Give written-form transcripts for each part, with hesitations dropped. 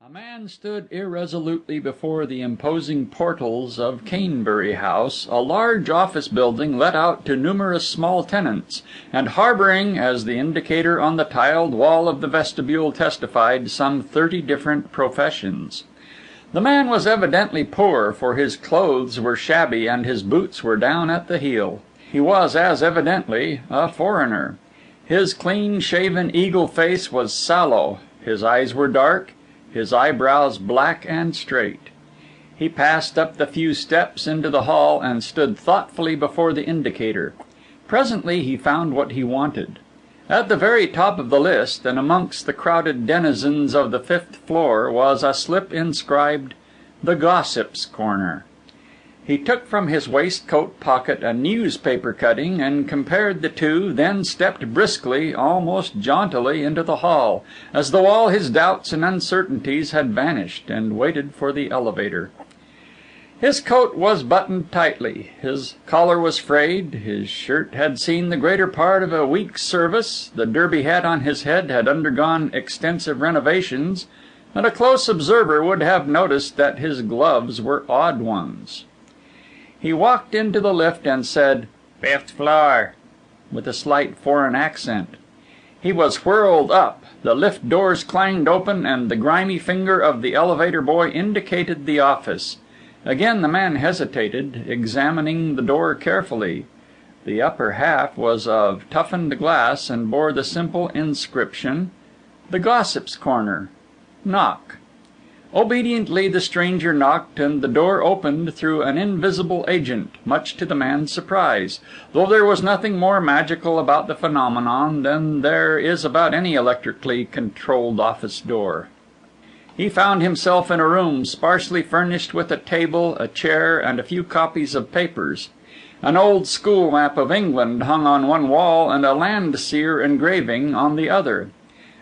A man stood irresolutely before the imposing portals of Canebury House, a large office building let out to numerous small tenants, and harbouring, as the indicator on the tiled wall of the vestibule testified, some 30 different professions. The man was evidently poor, for his clothes were shabby and his boots were down at the heel. He was as evidently a foreigner. His clean-shaven eagle face was sallow, his eyes were dark, his eyebrows black and straight. He passed up the few steps into the hall and stood thoughtfully before the indicator. Presently he found what he wanted. At the very top of the list, and amongst the crowded denizens of the 5th floor, was a slip inscribed, "The Gossip's Corner." He took from his waistcoat pocket a newspaper cutting and compared the two, then stepped briskly, almost jauntily, into the hall, as though all his doubts and uncertainties had vanished, and waited for the elevator. His coat was buttoned tightly, his collar was frayed, his shirt had seen the greater part of a week's service, the derby hat on his head had undergone extensive renovations, and a close observer would have noticed that his gloves were odd ones. He walked into the lift and said, "5th floor," with a slight foreign accent. He was whirled up, the lift doors clanged open, and the grimy finger of the elevator boy indicated the office. Again the man hesitated, examining the door carefully. The upper half was of toughened glass and bore the simple inscription, "The Gossip's Corner. Knock." Obediently the stranger knocked, and the door opened through an invisible agent, much to the man's surprise, though there was nothing more magical about the phenomenon than there is about any electrically controlled office door. He found himself in a room sparsely furnished with a table, a chair, and a few copies of papers. An old school map of England hung on one wall, and a Landseer engraving on the other.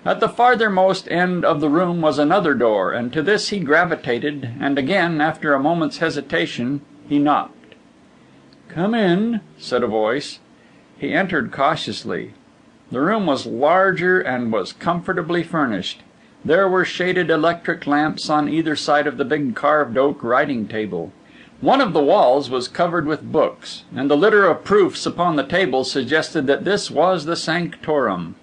At the farthermost end of the room was another door, and to this he gravitated, and again, after a moment's hesitation, he knocked. "Come in," said a voice. He entered cautiously. The room was larger and was comfortably furnished. There were shaded electric lamps on either side of the big carved oak writing table. One of the walls was covered with books, and the litter of proofs upon the table suggested that this was the sanctorum.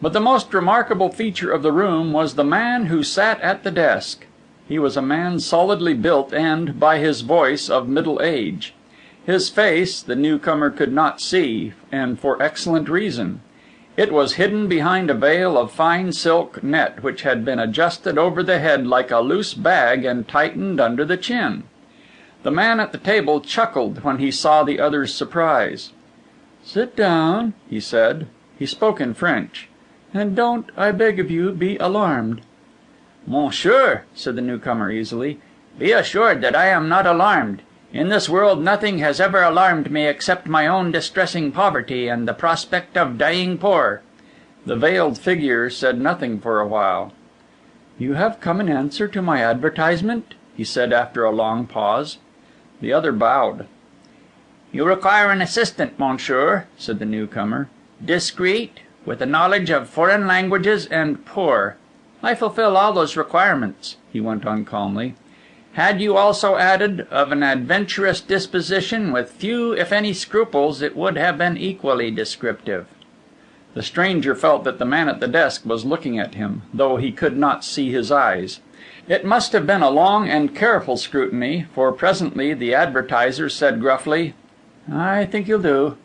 But the most remarkable feature of the room was the man who sat at the desk. He was a man solidly built and, by his voice, of middle age. His face the newcomer could not see, and for excellent reason. It was hidden behind a veil of fine silk net which had been adjusted over the head like a loose bag and tightened under the chin. The man at the table chuckled when he saw the other's surprise. "Sit down," he said. He spoke in French. "And don't, I beg of you, be alarmed." "Monsieur," said the newcomer easily, "be assured that I am not alarmed. In this world nothing has ever alarmed me except my own distressing poverty and the prospect of dying poor." The veiled figure said nothing for a while. "You have come in answer to my advertisement?" he said after a long pause. The other bowed. "You require an assistant, monsieur," said the newcomer. "Discreet, with a knowledge of foreign languages, and poor. I fulfill all those requirements," he went on calmly. "Had you also added, of an adventurous disposition, with few if any scruples, it would have been equally descriptive." The stranger felt that the man at the desk was looking at him, though he could not see his eyes. It must have been a long and careful scrutiny, for presently the advertiser said gruffly, "I think you'll do."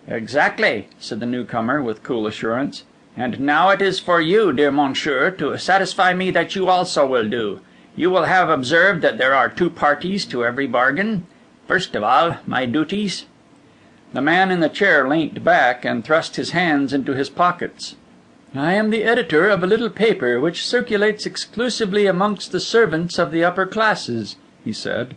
"Exactly," said the newcomer with cool assurance. "And now it is for you, dear monsieur, to satisfy me that you also will do. You will have observed that there are two parties to every bargain. First of all, my duties." The man in the chair leant back and thrust his hands into his pockets. "I am the editor of a little paper which circulates exclusively amongst the servants of the upper classes," he said.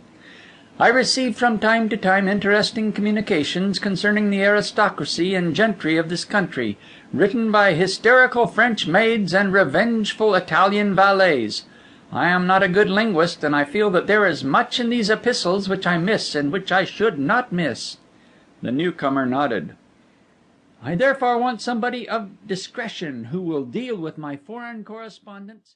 "I receive from time to time interesting communications concerning the aristocracy and gentry of this country, written by hysterical French maids and revengeful Italian valets. I am not a good linguist, and I feel that there is much in these epistles which I miss and which I should not miss." The newcomer nodded. "I therefore want somebody of discretion who will deal with my foreign correspondence